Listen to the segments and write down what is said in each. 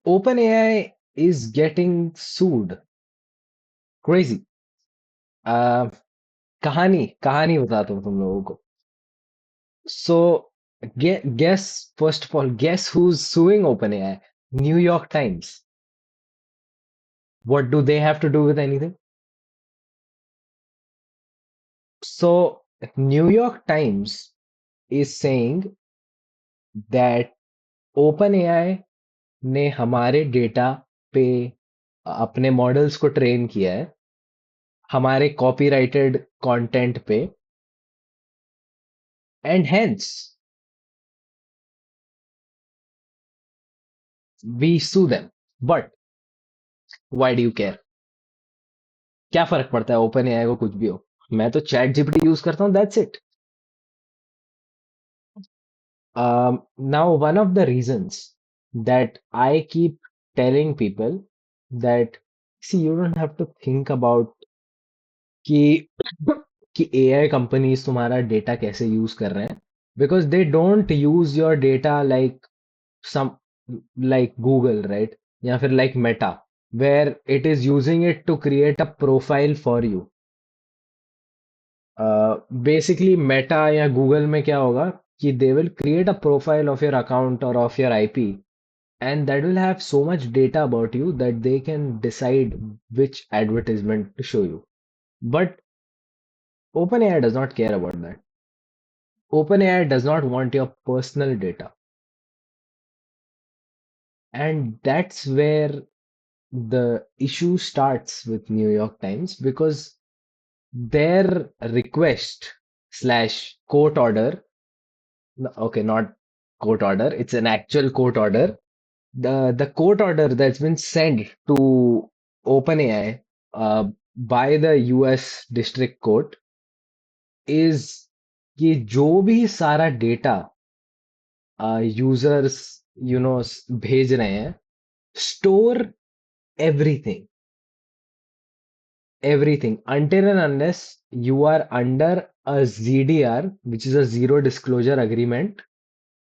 OpenAI is getting sued. Crazy. Uh, कहानी कहानी बताता हूँ तुम लोगों को. So, guess first of all, guess who's suing OpenAI? New York Times. What do they have to do with anything? So, New York Times is saying that OpenAI ने हमारे data पे अपने मॉडल्स को ट्रेन किया है हमारे copyrighted content पे and hence we sue them but why do you care क्या फर्क पड़ता है ओपन एआई को कुछ भी हो मैं तो चैट जीपीटी यूज करता हूँ that's it now one of the reasons that I keep telling people that see you don't have to think about कि कि एआई कंपनीज तुम्हारा डेटा कैसे यूज कर रहे हैं because they don't use your data like some like Google, right? या फिर like Meta, where it is using it to create a profile for you. Basically, Meta या Google में क्या होगा कि they will create a profile of your account or of your IP, and that will have so much data about you that they can decide which advertisement to show you. But OpenAI does not care about that. OpenAI does not want your personal data, and that's where the issue starts with New York Times because their request slash court order, okay, not court order, it's an actual court order. The court order that's been sent to OpenAI by the US District Court is कि जो भी सारा data users भेज रहे हैं store everything everything until and unless you are under a ZDR, which is a zero disclosure agreement,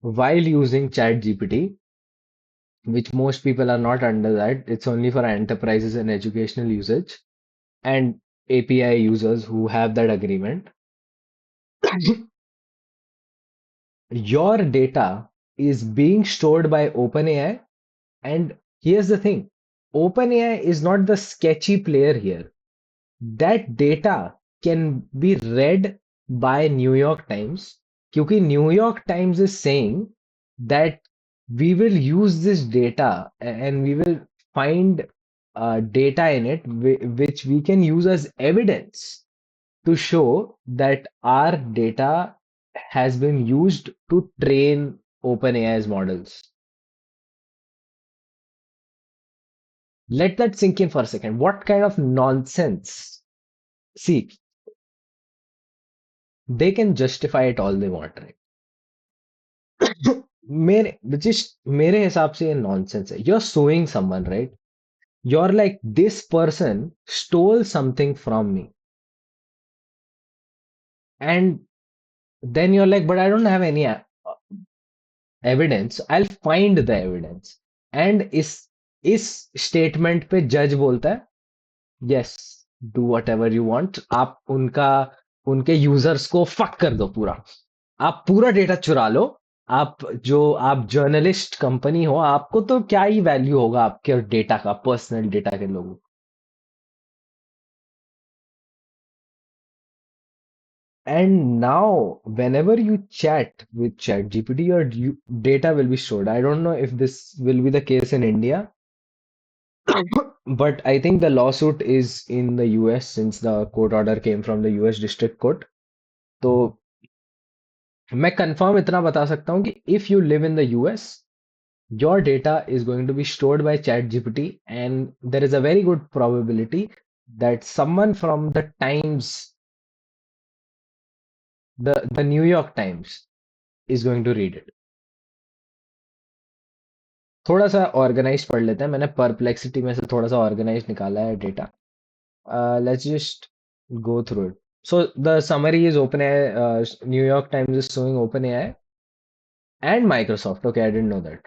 while using ChatGPT, which most people are not under that. It's only for enterprises and educational usage and API users who have that agreement. Your data is being stored by OpenAI. And here's the thing, OpenAI is not the sketchy player here. That data can be read by New York Times क्योंकि New York Times is saying that we will use this data and we will find data in it which we can use as evidence to show that our data has been used to train OpenAI's models. Let that sink in for a second. What kind of nonsense? See, they can justify it all they want, right? मेरे हिसाब से ये nonsense है you're suing someone right you're like this person stole something from me and then you're like but I don't have any evidence I'll find the evidence and इस statement पे जज बोलता है yes do whatever you want आप उनके users को fuck कर दो पूरा आप पूरा डेटा चुरा लो आप जर्नलिस्ट कंपनी हो आपको तो क्या ही वैल्यू होगा आपके डेटा का पर्सनल डेटा के लोगों and now whenever you chat with ChatGPT your data will be stored I don't know if this will be the case in India but I think the lawsuit is in the US since the court order came from the US District Court तो मैं confirm इतना बता सकता हूँ कि if you live in the US your data is going to be stored by ChatGPT, and there is a very good probability that someone from the Times, the New York Times, is going to read it. थोड़ा सा organise पढ़ लेते हैं मैंने perplexity में से थोड़ा सा ऑर्गेनाइज निकाला है data let's just go through it. So the summary is OpenAI. New York Times is suing OpenAI and Microsoft. Okay, I didn't know that.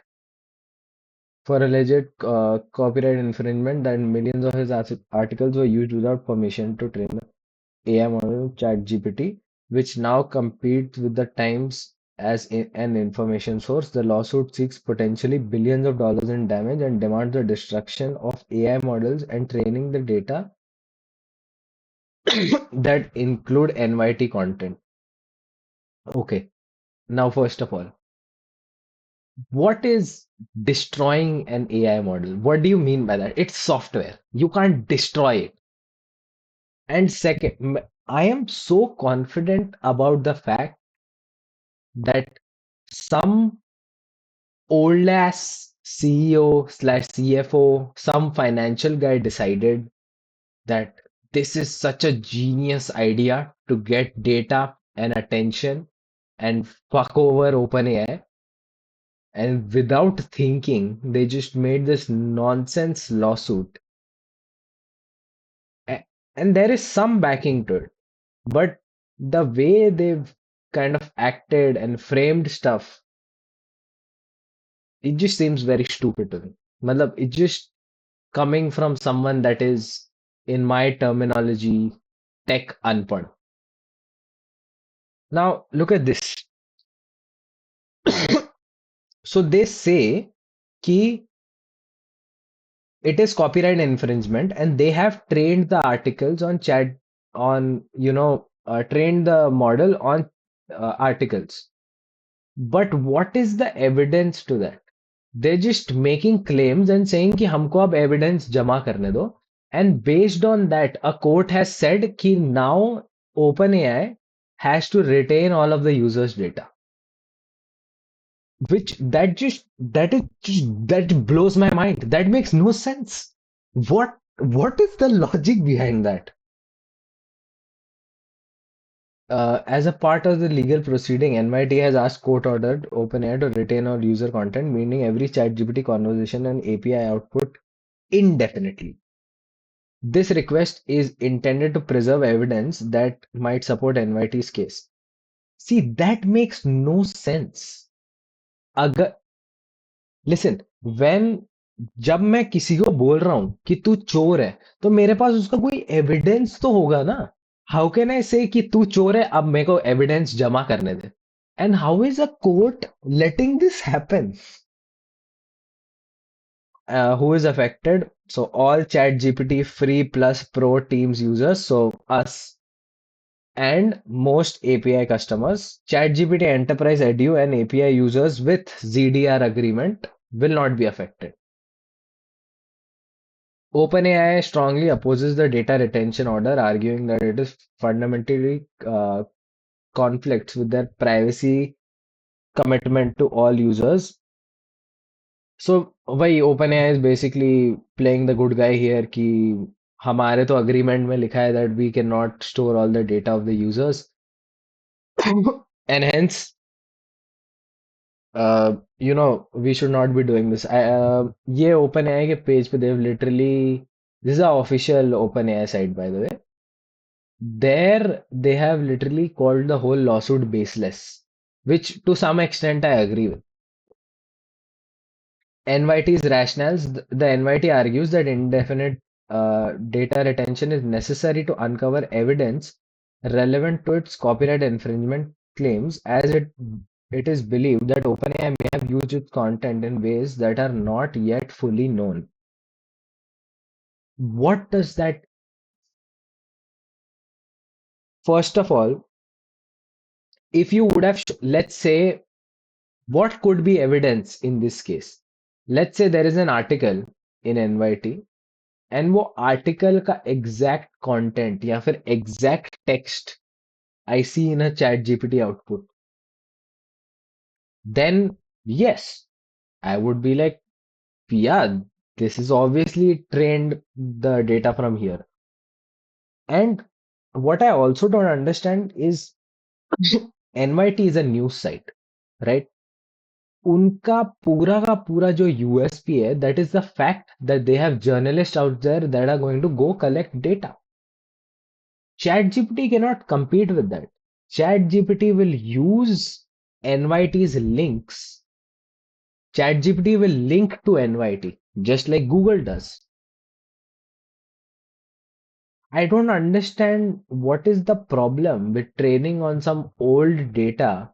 for alleged copyright infringement that millions of his articles were used without permission to train the AI model ChatGPT, which now competes with the Times as an information source. The lawsuit seeks potentially billions of dollars in damage and demands the destruction of AI models and training the data that include NYT content. Okay, now first of all, what is destroying an AI model? What do you mean by that? It's software. You can't destroy it. And second, I am so confident about the fact that some old ass CEO slash CFO, some financial guy decided that this is such a genius idea to get data and attention and fuck over OpenAI. And without thinking, they just made this nonsense lawsuit. A- And there is some backing to it. But the way they've kind of acted and framed stuff, it just seems very stupid to me. Matlab, it just coming from someone that is, in my terminology, tech unpad. Now, look at this. So they say ki it is copyright infringement, and they have trained the articles on chat on trained the model on articles. But what is the evidence to that? They're just making claims and saying कि हमको अब evidence जमा करने दो. And based on that, a court has said कि now OpenAI has to retain all of the users' data. Which that blows my mind. That makes no sense. What is the logic behind that? As a part of the legal proceeding, NYT has asked court-ordered OpenAI to retain all user content, meaning every ChatGPT conversation and API output indefinitely. This request is intended to preserve evidence that might support NYT's case. See, that makes no sense. अगर listen, when जब मैं किसी को बोल रहा हूं कि तू चोर है, तो मेरे पास उसका कोई एविडेंस तो होगा ना. हाउ कैन आई से कि तू चोर है, अब मेरे को एविडेंस जमा करने दे. And how is a court letting this happen? Who is affected? So all ChatGPT free plus pro teams users, so us and most API customers. ChatGPT Enterprise Edu and API users with ZDR agreement will not be affected. OpenAI strongly opposes the data retention order, arguing that it is fundamentally conflicts with their privacy commitment to all users. So वही OpenAI is basically playing the good guy here कि हमारे तो agreement में लिखा है that we cannot store all the data of the users and hence we should not be doing this. ये OpenAI के page पे they've literally, this is the official OpenAI site by the way. There they have literally called the whole lawsuit baseless, which to some extent I agree with. NYT's rationales, the NYT argues that indefinite data retention is necessary to uncover evidence relevant to its copyright infringement claims, as it is believed that OpenAI may have used its content in ways that are not yet fully known. What does that, first of all, if you would have, let's say, what could be evidence in this case? Let's say there is an article in NYT and वो article का exact content या फिर exact text I see in a chat GPT output, then yes, I would be like, yeah, this is obviously trained the data from here. And what I also don't understand is NYT is a news site, right? उनका का पूरा जो USP है, that is the fact that they have journalists out there that are going to go collect data. ChatGPT cannot compete with that. ChatGPT will use NYT's links ChatGPT will link to NYT, just like Google does. I don't understand what is the problem with training on some old data.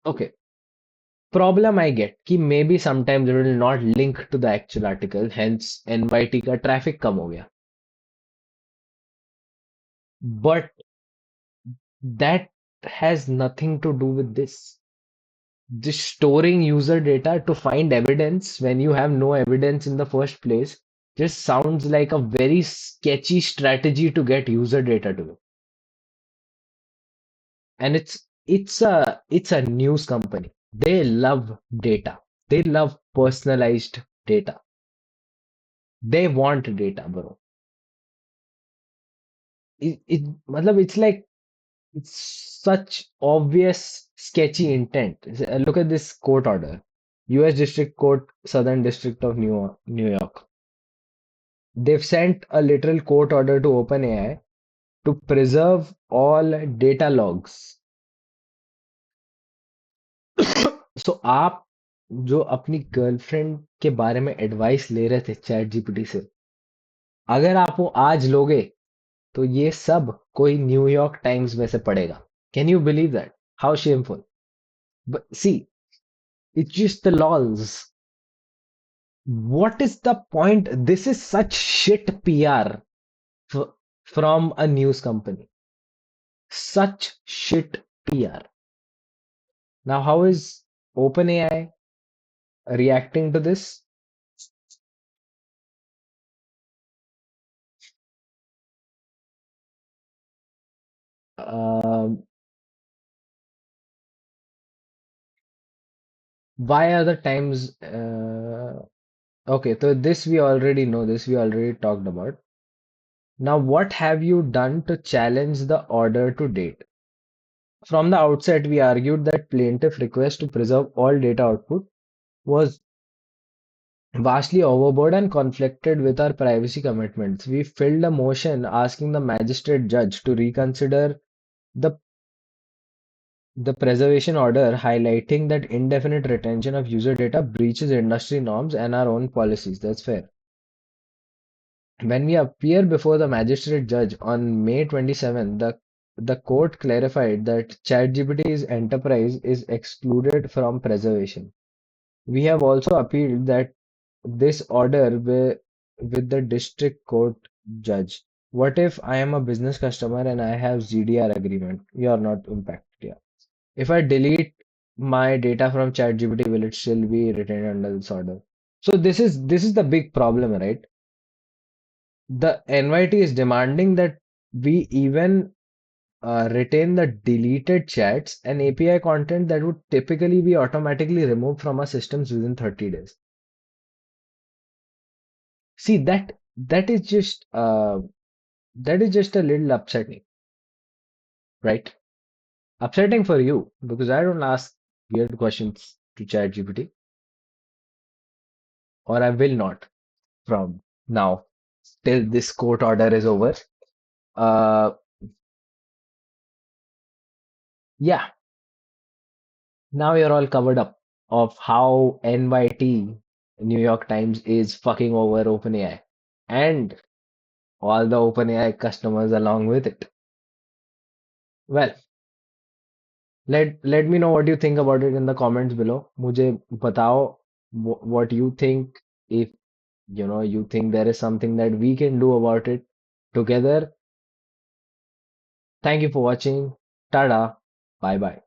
Okay, problem I get कि maybe sometimes it will not link to the actual article, hence NYT का traffic कम हो गया. But that has nothing to do with this. Just storing user data to find evidence when you have no evidence in the first place just sounds like a very sketchy strategy to get user data to you. And it's a news company. They love data. They love personalized data. They want data, bro. मतलब it's like it's such obvious sketchy intent. Look at this court order. US District Court, Southern District of New York. They've sent a literal court order to OpenAI to preserve all data logs. So आप जो अपनी girlfriend के बारे में advice ले रहे थे chat GPT से, अगर आप वो आज लोगे तो ये सब कोई न्यूयॉर्क टाइम्स में से पढ़ेगा. Can you believe that? How shameful. But see, it's just the laws. What is the point? This is such shit PR from a news company. Such shit PR. Now, how is OpenAI reacting to this? Um, why are the times? Okay, so this we already know. This we already talked about. Now, what have you done to challenge the order to date? From the outset, we argued that plaintiff request to preserve all data output was vastly overboard and conflicted with our privacy commitments. We filed a motion asking the magistrate judge to reconsider the the preservation order, highlighting that indefinite retention of user data breaches industry norms and our own policies. That's fair. When we appear before the magistrate judge on May 27, the court clarified that ChatGPT's enterprise is excluded from preservation. We have also appealed that this order with the district court judge. What if I am a business customer and I have ZDR agreement? You are not impacted. Yeah. If I delete my data from ChatGPT, will it still be retained under this order? So this is the big problem, right? The NYT is demanding that we even retain the deleted chats and API content that would typically be automatically removed from our systems within 30 days. See that is just a little upsetting, right? Upsetting for you because I don't ask weird questions to ChatGPT, or I will not from now till this court order is over. Uh, yeah, now you're all covered up of how NYT, New York Times, is fucking over OpenAI and all the OpenAI customers along with it. Well, let me know what you think about it in the comments below. मुझे बताओ what you think, if you think there is something that we can do about it together. Thank you for watching. Tada. Bye bye.